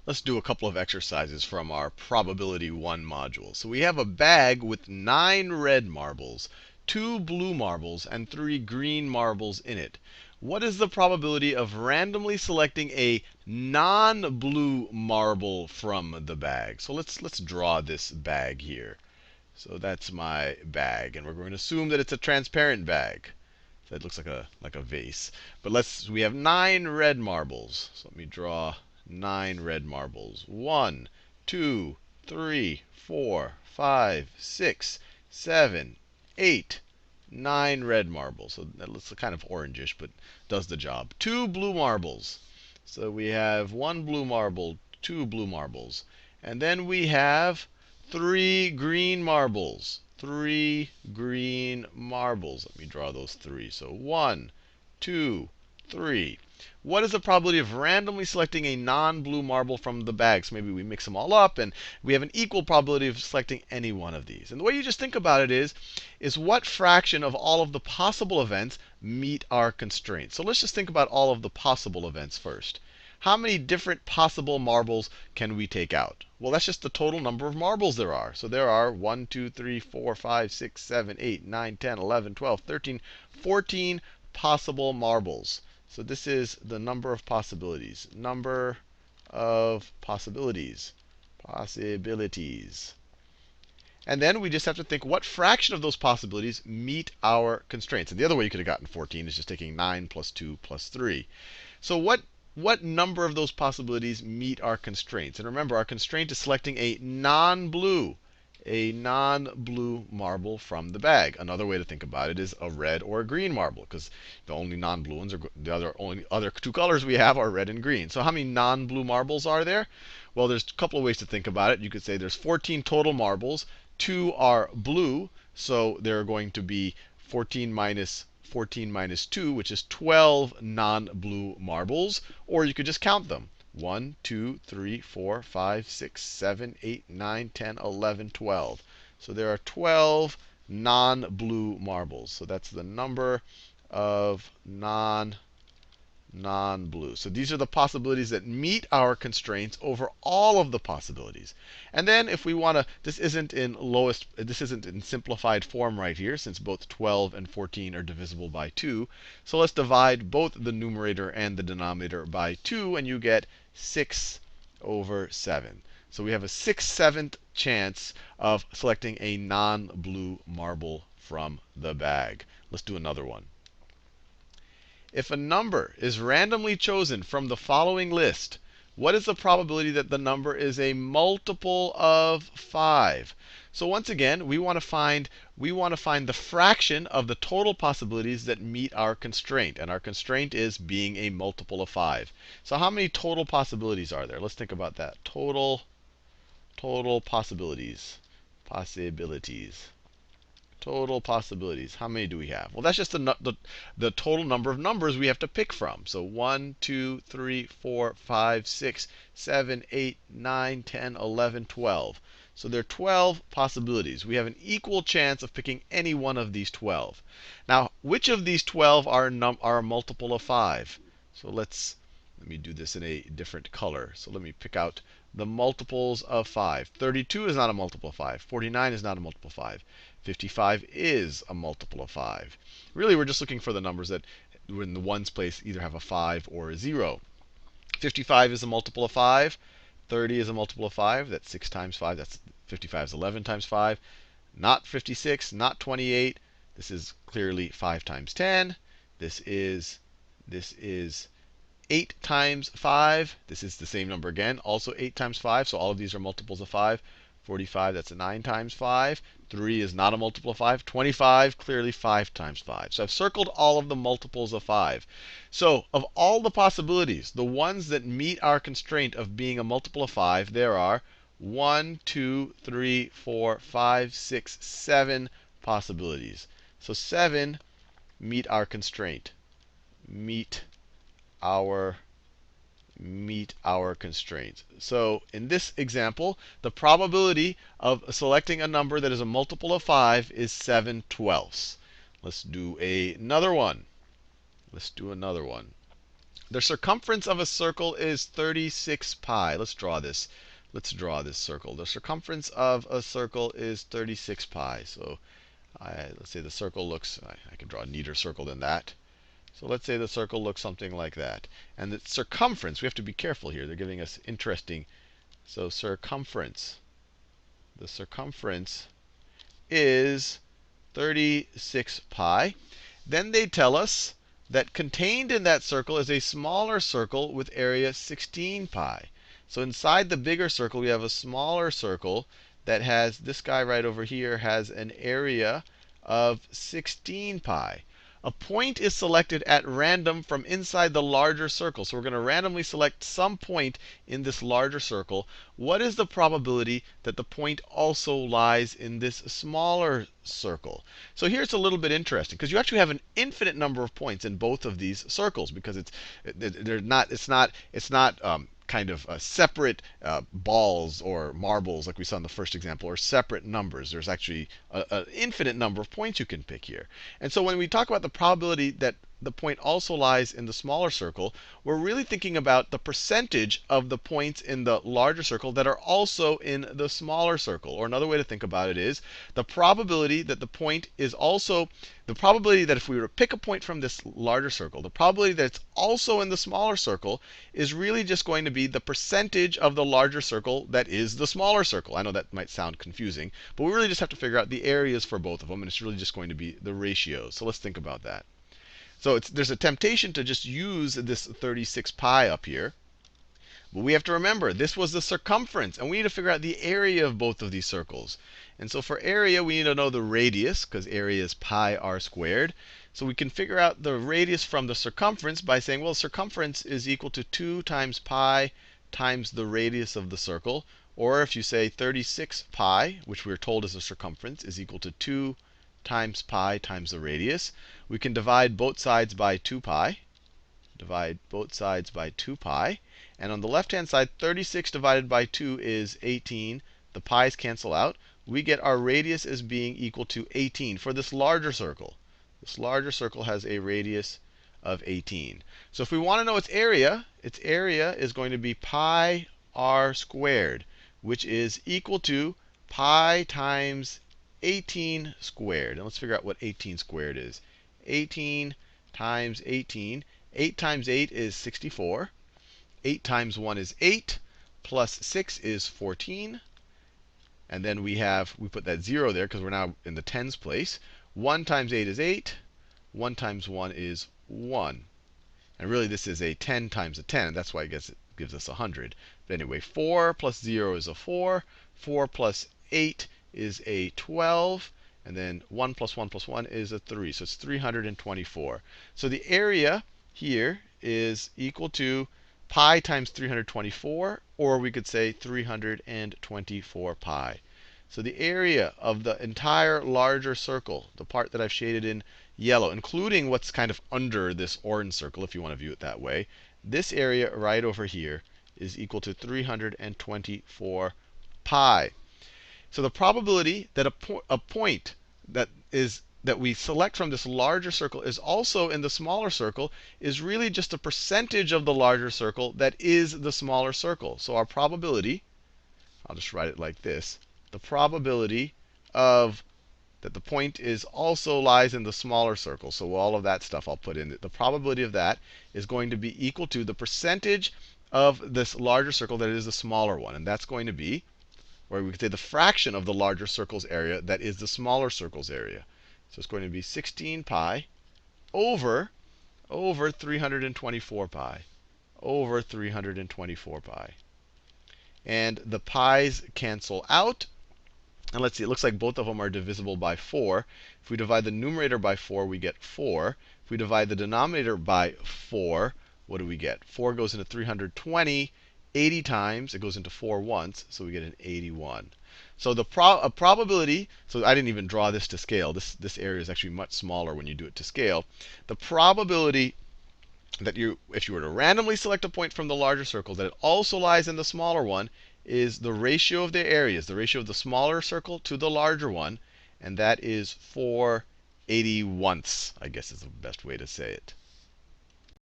let's do a couple of exercises from our probability 1 module. So we have a bag with 9 red marbles, 2 blue marbles, and 3 green marbles in it. What is the probability of randomly selecting a non-blue marble from the bag? So let's draw this bag here. So that's my bag, and we're going to assume that it's a transparent bag. That looks like a vase. But we have 9 red marbles. So let me draw 9 red marbles. 1, 2, 3, 4, 5, 6, 7, 8, 9 red marbles. So that looks kind of orangish, but does the job. 2 blue marbles. So we have 1 blue marble, 2 blue marbles. And then we have 3 green marbles. 3 green marbles. Let me draw those 3. So 1, 2, 3. What is the probability of randomly selecting a non-blue marble from the bag? So maybe we mix them all up, and we have an equal probability of selecting any one of these. And the way you just think about it is what fraction of all of the possible events meet our constraints? So let's just think about all of the possible events first. How many different possible marbles can we take out? Well, that's just the total number of marbles there are. So there are 1, 2, 3, 4, 5, 6, 7, 8, 9, 10, 11, 12, 13, 14 possible marbles. So this is the number of possibilities. Number of possibilities. Possibilities. And then we just have to think what fraction of those possibilities meet our constraints. And the other way you could have gotten 14 is just taking 9 plus 2 plus 3. So what number of those possibilities meet our constraints? And remember, our constraint is selecting a non-blue marble from the bag. Another way to think about it is a red or a green marble, because the only non-blue ones are only other two colors we have are red and green. So how many non-blue marbles are there? Well, there's a couple of ways to think about it. You could say there's 14 total marbles. 2 are blue, so there are going to be 14 minus 2, which is 12 non-blue marbles. Or you could just count them. 1, 2, 3, 4, 5, 6, 7, 8, 9, 10, 11, 12. So there are 12 non-blue marbles. So that's the number of non-blue. So these are the possibilities that meet our constraints over all of the possibilities. And then if we want to, this isn't in simplified form right here, since both 12 and 14 are divisible by 2. So let's divide both the numerator and the denominator by 2, and you get 6 over 7. So we have a 6/7 chance of selecting a non-blue marble from the bag. Let's do another one. If a number is randomly chosen from the following list, what is the probability that the number is a multiple of 5? So once again, we want to find the fraction of the total possibilities that meet our constraint. And our constraint is being a multiple of 5. So how many total possibilities are there? Let's think about that. Total possibilities. Total possibilities. How many do we have? Well, that's just the total number of numbers we have to pick from. So 1, 2, 3, 4, 5, 6, 7, 8, 9, 10, 11, 12. So there are 12 possibilities. We have an equal chance of picking any one of these 12. Now, which of these 12 are a multiple of 5? So let me do this in a different color. So let me pick out the multiples of 5. 32 is not a multiple of 5. 49 is not a multiple of 5. 55 is a multiple of 5. Really, we're just looking for the numbers that, in the ones place, either have a 5 or a 0. 55 is a multiple of 5. 30 is a multiple of 5. That's 6 times 5. That's 55 is 11 times 5. Not 56, not 28. This is clearly 5 times 10. This is 8 times 5. This is the same number again, also 8 times 5. So all of these are multiples of 5. 45, that's a 9 times 5. 3 is not a multiple of 5. 25, clearly 5 times 5. So I've circled all of the multiples of 5. So of all the possibilities, the ones that meet our constraint of being a multiple of 5, there are 1, 2, 3, 4, 5, 6, 7 possibilities. So 7 meet our constraint. Meet our constraints. So in this example, the probability of selecting a number that is a multiple of 5 is 7/12. Let's do another one. The circumference of a circle is 36 pi. Let's draw this. Let's draw this circle. The circumference of a circle is 36 pi. So let's say the circle looks, I can draw a neater circle than that. So let's say the circle looks something like that. And the circumference, we have to be careful here. They're giving us interesting. So circumference. The circumference is 36 pi. Then they tell us that contained in that circle is a smaller circle with area 16 pi. So inside the bigger circle, we have a smaller circle that has, this guy right over here has an area of 16 pi. A point is selected at random from inside the larger circle. So we're going to randomly select some point in this larger circle. What is the probability that the point also lies in this smaller circle? So here it's a little bit interesting because you actually have an infinite number of points in both of these circles because it's not kind of separate balls or marbles like we saw in the first example, or separate numbers. There's actually an infinite number of points you can pick here. And so when we talk about the probability that the point also lies in the smaller circle, we're really thinking about the percentage of the points in the larger circle that are also in the smaller circle. Or another way to think about it is the probability that the point is also, the probability that if we were to pick a point from this larger circle, the probability that it's also in the smaller circle is really just going to be the percentage of the larger circle that is the smaller circle. I know that might sound confusing, but we really just have to figure out the areas for both of them, and it's really just going to be the ratios. So let's think about that. So there's a temptation to just use this 36 pi up here. But we have to remember, this was the circumference. And we need to figure out the area of both of these circles. And so for area, we need to know the radius, because area is pi r squared. So we can figure out the radius from the circumference by saying, well, circumference is equal to 2 times pi times the radius of the circle. Or if you say 36 pi, which we're told is the circumference, is equal to 2 times pi times the radius. We can divide both sides by 2 pi. Divide both sides by 2 pi. And on the left-hand side, 36 divided by 2 is 18. The pi's cancel out. We get our radius as being equal to 18 for this larger circle. This larger circle has a radius of 18. So if we want to know its area is going to be pi r squared, which is equal to pi times 18 squared. And let's figure out what 18 squared is. 18 times 18. 8 times 8 is 64. 8 times 1 is 8. Plus 6 is 14. And then we put that 0 there because we're now in the tens place. 1 times 8 is 8. 1 times 1 is 1. And really, this is a 10 times a 10. That's why it gives us 100. But anyway, 4 plus 0 is a 4. 4 plus 8 is a 12. And then 1 plus 1 plus 1 is a 3. So it's 324. So the area here is equal to pi times 324, or we could say 324 pi. So the area of the entire larger circle, the part that I've shaded in yellow, including what's kind of under this orange circle, if you want to view it that way, this area right over here is equal to 324 pi. So the probability that a point that we select from this larger circle is also in the smaller circle is really just a percentage of the larger circle that is the smaller circle. So our probability, I'll just write it like this, the probability of that the point is also lies in the smaller circle. So all of that stuff I'll put in. The probability of that is going to be equal to the percentage of this larger circle that is the smaller one. And that's going to be, or we could say the fraction of the larger circle's area that is the smaller circle's area. So it's going to be 16 pi over 324 pi. Over 324 pi. And the pi's cancel out. And let's see, it looks like both of them are divisible by 4. If we divide the numerator by 4, we get 4. If we divide the denominator by 4, what do we get? 4 goes into 320. 80 times, it goes into 4 once, so we get an 81. So the probability, so I didn't even draw this to scale. This area is actually much smaller when you do it to scale. The probability that if you were to randomly select a point from the larger circle, that it also lies in the smaller one, is the ratio of their areas, the ratio of the smaller circle to the larger one, and that is 4/81, I guess is the best way to say it.